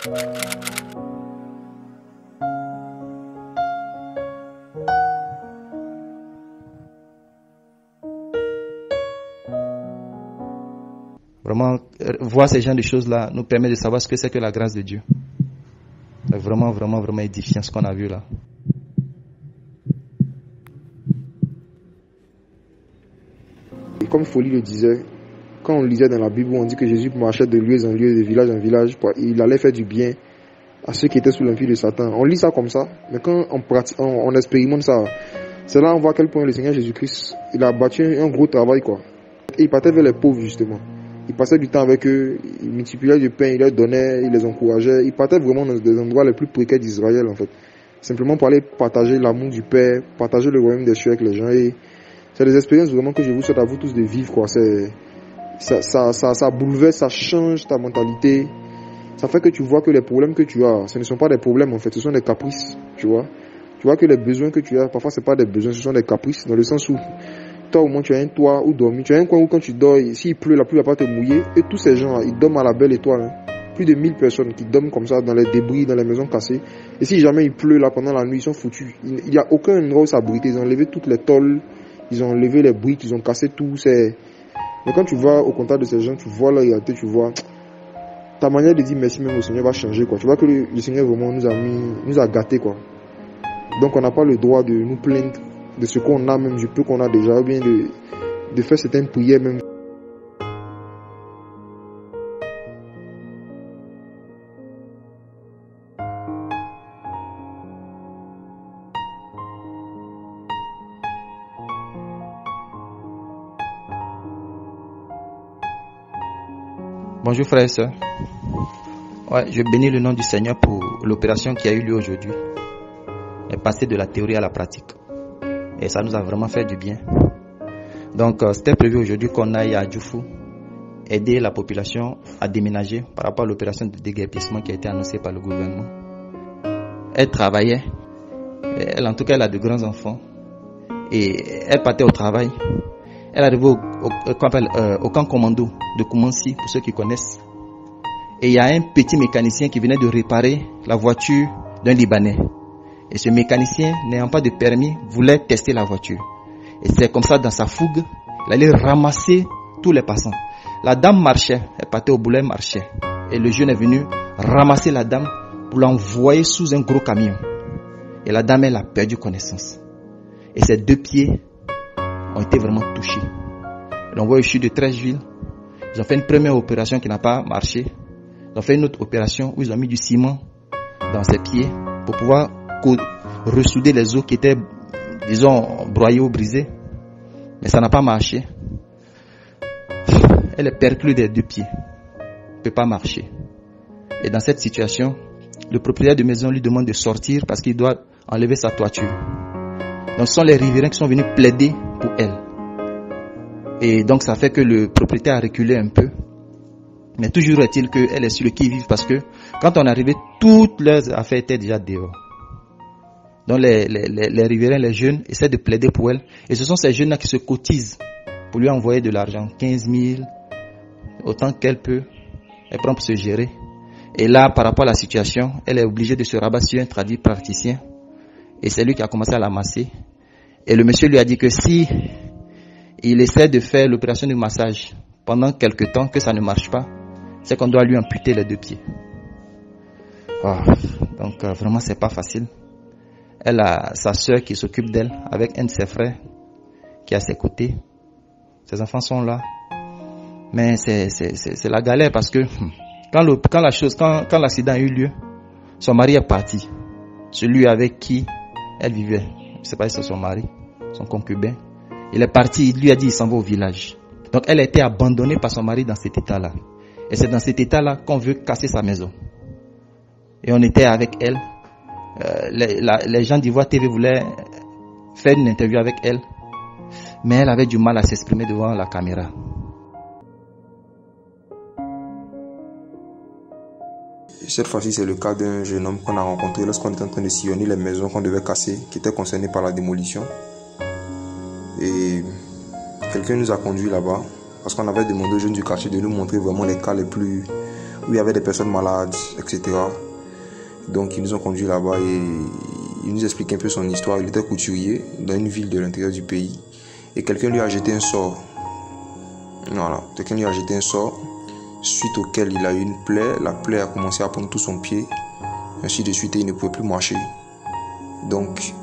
Vraiment, voir ces genres de choses-là nous permet de savoir ce que c'est que la grâce de Dieu. C'est vraiment, vraiment, vraiment édifiant ce qu'on a vu là. Et comme Folie le disait, quand on lisait dans la Bible où on dit que Jésus marchait de lieu en lieu, de village en village, il allait faire du bien à ceux qui étaient sous l'empire de Satan. On lit ça comme ça, mais quand on expérimente ça, c'est là on voit à quel point le Seigneur Jésus-Christ, il a bâti un gros travail, quoi. Et il partait vers les pauvres, justement. Il passait du temps avec eux, il multipliait du pain, il leur donnait, il les encourageait. Il partait vraiment dans des endroits les plus précaires d'Israël, en fait. Simplement pour aller partager l'amour du Père, partager le royaume des cieux avec les gens. Et c'est des expériences vraiment que je vous souhaite à vous tous de vivre, quoi. Ça bouleverse, ça change ta mentalité. Ça fait que tu vois que les problèmes que tu as, ce ne sont pas des problèmes, en fait, ce sont des caprices, tu vois. Tu vois que les besoins que tu as, parfois c'est pas des besoins, ce sont des caprices, dans le sens où toi au moins tu as un toit où dormir, tu as un coin où quand tu dors, s'il pleut, la pluie va pas te mouiller, et tous ces gens ils dorment à la belle étoile, hein. Plus de 1000 personnes qui dorment comme ça dans les débris, dans les maisons cassées, et si jamais il pleut là pendant la nuit, ils sont foutus. Il n'y a aucun endroit où s'abriter, ils ont enlevé toutes les tôles, ils ont enlevé les briques, ils ont cassé tout. Mais quand tu vas au contact de ces gens, tu vois la réalité, tu vois ta manière de dire merci même au Seigneur va changer, quoi. Tu vois que le Seigneur vraiment nous a gâtés, quoi. Donc on n'a pas le droit de nous plaindre de ce qu'on a, même du peu qu'on a déjà, ou bien de faire certaines prières même. Bonjour frères et sœurs. Ouais, je bénis le nom du Seigneur pour l'opération qui a eu lieu aujourd'hui. Elle est passée de la théorie à la pratique. Et ça nous a vraiment fait du bien. Donc c'était prévu aujourd'hui qu'on aille à Djoufou aider la population à déménager par rapport à l'opération de déguerpissement qui a été annoncée par le gouvernement. Elle travaillait. Elle, en tout cas, elle a de grands enfants. Et elle partait au travail. Elle arrivait au camp commando de Koumansi, pour ceux qui connaissent. Et il y a un petit mécanicien qui venait de réparer la voiture d'un Libanais. Et ce mécanicien, n'ayant pas de permis, voulait tester la voiture. Et c'est comme ça, dans sa fougue, il allait ramasser tous les passants. La dame marchait, elle partait au boulot, elle marchait. Et le jeune est venu ramasser la dame pour l'envoyer sous un gros camion. Et la dame, elle a perdu connaissance. Et ses 2 pieds ont été vraiment touchés. Ils l'ont envoyé au CHU de Treichville. Ils ont fait une première opération qui n'a pas marché. Ils ont fait une autre opération où ils ont mis du ciment dans ses pieds pour pouvoir ressouder les os qui étaient, disons, broyés ou brisés. Mais ça n'a pas marché. Elle est perclue des 2 pieds. Elle ne peut pas marcher. Et dans cette situation, le propriétaire de maison lui demande de sortir parce qu'il doit enlever sa toiture. Donc ce sont les riverains qui sont venus plaider pour elle. Et donc ça fait que le propriétaire a reculé un peu. Mais toujours est-il qu'elle est sur le qui-vive parce que quand on est arrivé, toutes leurs affaires étaient déjà dehors. Donc les riverains, les jeunes, essaient de plaider pour elle. Et ce sont ces jeunes-là qui se cotisent pour lui envoyer de l'argent, 15 000, autant qu'elle peut. Elle prend pour se gérer. Et là, par rapport à la situation, elle est obligée de se rabattre sur un traduit praticien. Et c'est lui qui a commencé à l'amasser. Et le monsieur lui a dit que si il essaie de faire l'opération de massage pendant quelque temps, que ça ne marche pas, c'est qu'on doit lui amputer les 2 pieds. Oh, donc vraiment c'est pas facile. Elle a sa sœur qui s'occupe d'elle avec un de ses frères qui est à ses côtés. Ses enfants sont là. Mais c'est la galère parce que quand l'accident a eu lieu, son mari est parti. Celui avec qui elle vivait, je ne sais pas si c'est son mari, son concubin. Il est parti, il lui a dit il s'en va au village. Donc elle a été abandonnée par son mari dans cet état-là. Et c'est dans cet état-là qu'on veut casser sa maison. Et on était avec elle. Les gens d'Ivoire TV voulaient faire une interview avec elle. Mais elle avait du mal à s'exprimer devant la caméra. Cette fois-ci, c'est le cas d'un jeune homme qu'on a rencontré lorsqu'on était en train de sillonner les maisons qu'on devait casser, qui étaient concernées par la démolition. Et quelqu'un nous a conduits là-bas, parce qu'on avait demandé aux jeunes du quartier de nous montrer vraiment les cas les plus où il y avait des personnes malades, etc. Donc ils nous ont conduits là-bas et il nous explique un peu son histoire. Il était couturier dans une ville de l'intérieur du pays et quelqu'un lui a jeté un sort. Voilà, quelqu'un lui a jeté un sort suite auquel il a eu une plaie. La plaie a commencé à prendre tout son pied, ainsi de suite, et il ne pouvait plus marcher. Donc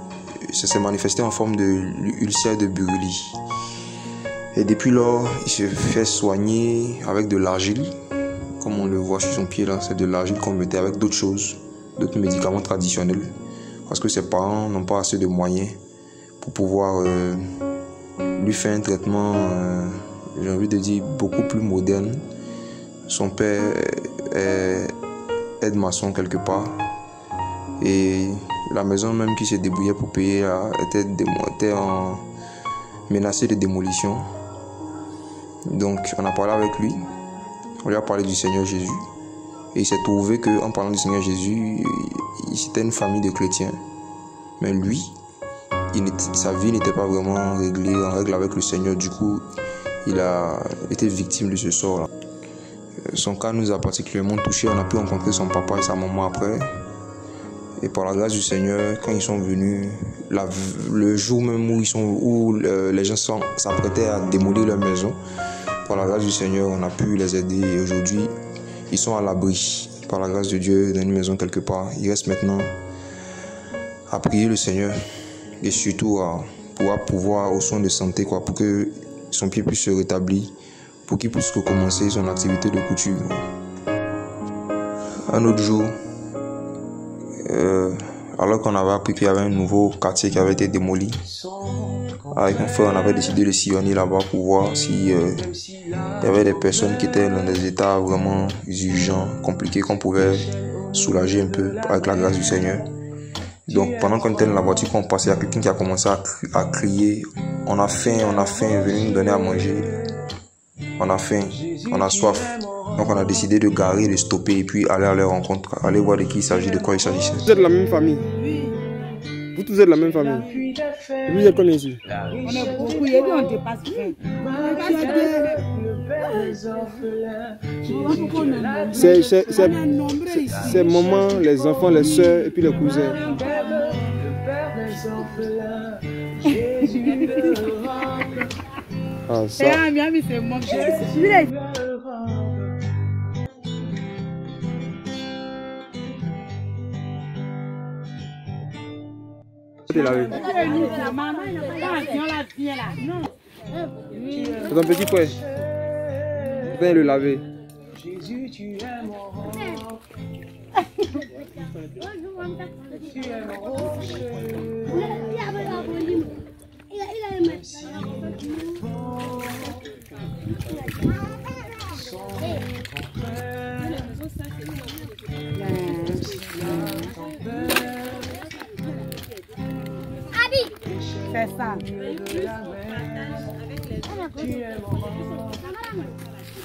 ça s'est manifesté en forme de ulcère de Buruli. Et depuis lors, il se fait soigner avec de l'argile, comme on le voit sur son pied là, c'est de l'argile qu'on mettait avec d'autres choses, d'autres médicaments traditionnels, parce que ses parents n'ont pas assez de moyens pour pouvoir lui faire un traitement, j'ai envie de dire, beaucoup plus moderne. Son père est aide-maçon quelque part, et la maison même qui se débrouillait pour payer là, était menacée de démolition. Donc on a parlé avec lui, on lui a parlé du Seigneur Jésus, et il s'est trouvé qu'en parlant du Seigneur Jésus, c'était une famille de chrétiens, mais lui, sa vie n'était pas vraiment en règle avec le Seigneur. Du coup, il a été victime de ce sort là. Son cas nous a particulièrement touché. On a pu rencontrer son papa et sa maman après. Et par la grâce du Seigneur, quand ils sont venus, le jour même où les gens s'apprêtaient à démolir leur maison, par la grâce du Seigneur, on a pu les aider. Et aujourd'hui, ils sont à l'abri, par la grâce de Dieu, dans une maison quelque part. Il reste maintenant à prier le Seigneur et surtout à pouvoir aux soins de santé, pour que son pied puisse se rétablir, pour qu'il puisse recommencer son activité de couture. Un autre jour, alors qu'on avait appris qu'il y avait un nouveau quartier qui avait été démoli, avec mon frère, on avait décidé de sillonner là-bas pour voir s'il y avait des personnes qui étaient dans des états vraiment urgents, compliqués, qu'on pouvait soulager un peu avec la grâce du Seigneur. Donc pendant qu'on était dans la voiture, qu'on passait, il y a quelqu'un qui a commencé à crier: on a faim, venez nous donner à manger. On a faim, on a soif. Donc on a décidé de garer, de stopper et puis aller à leur rencontre, aller voir de qui il s'agit, de quoi il s'agissait. Vous êtes de la même famille. Vous tous êtes de la même famille. Vous êtes combien ici? On est beaucoup, et puis on dépasse faim. C'est maman, les enfants, les soeurs et puis les cousins. Ah, ça. C'est moi. C'est ton petit frère. Viens le laver. Jésus, tu es mon tu es mon rocher. C'est ça.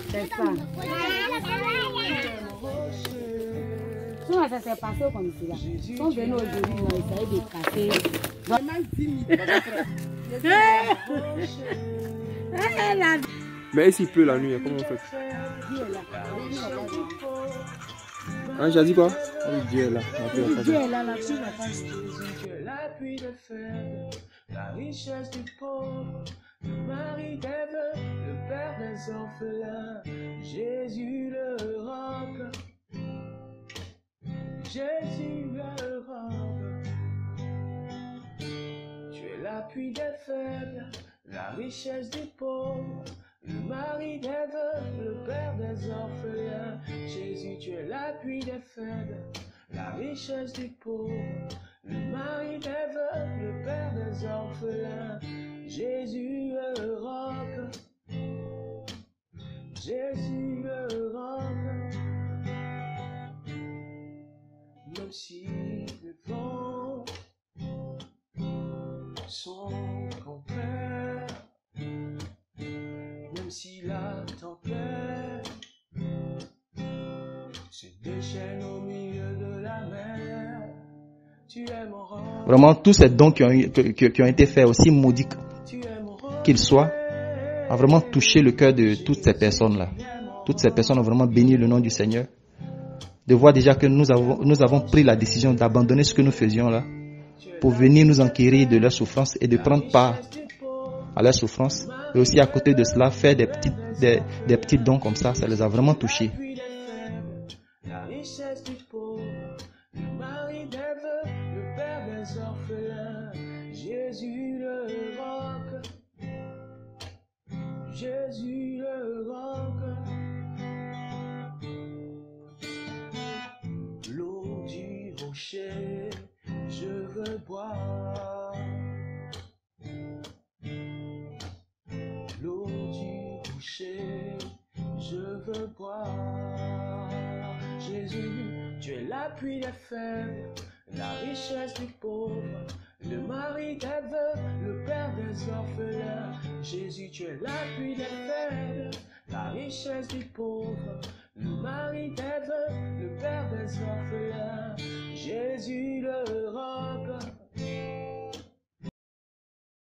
C'est ça. Souvent ça s'est passé comme cela. Ils sont venus aujourd'hui, ils ont essayé de casser. Mais s'il pleut la nuit, comment on fait? Hein, j'ai dit quoi? Dieu est là. Dieu est là, la pluie va pas. Tu es l'appui des faibles, la richesse du pauvre, le mari des veuves, le père des orphelins. Jésus l'Europe, Jésus l'Europe. Tu es l'appui des faibles, la richesse du pauvre, le mari des veuves, le père des orphelins. Jésus, tu es l'appui des faibles, la richesse du pauvre, le mari des veuves, le père des orphelins. Jésus, Europe, Jésus, Europe. Même si les vents sont contraires, même si la tempête se déchaîne au milieu de la mer, tu es mon roi. Vraiment, tous ces dons qui ont été faits, aussi maudits qu'ils soient, a vraiment touché le cœur de toutes ces personnes-là. Toutes ces personnes ont vraiment béni le nom du Seigneur. de voir déjà que nous avons pris la décision d'abandonner ce que nous faisions là pour venir nous enquérir de leurs souffrances et de prendre part à leurs souffrances. Et aussi à côté de cela, faire des petits dons comme ça les a vraiment touchés. La richesse du pauvre, le mari des veuves, le père des orphelins, Jésus le roc, Jésus le roc. L'eau du rocher, je veux boire. L'eau du rocher, je veux boire. Jésus, tu es l'appui des faibles, la richesse du pauvre, le mari des veuves, le père des orphelins. Jésus, tu es l'appui des faibles, la richesse du pauvre, le mari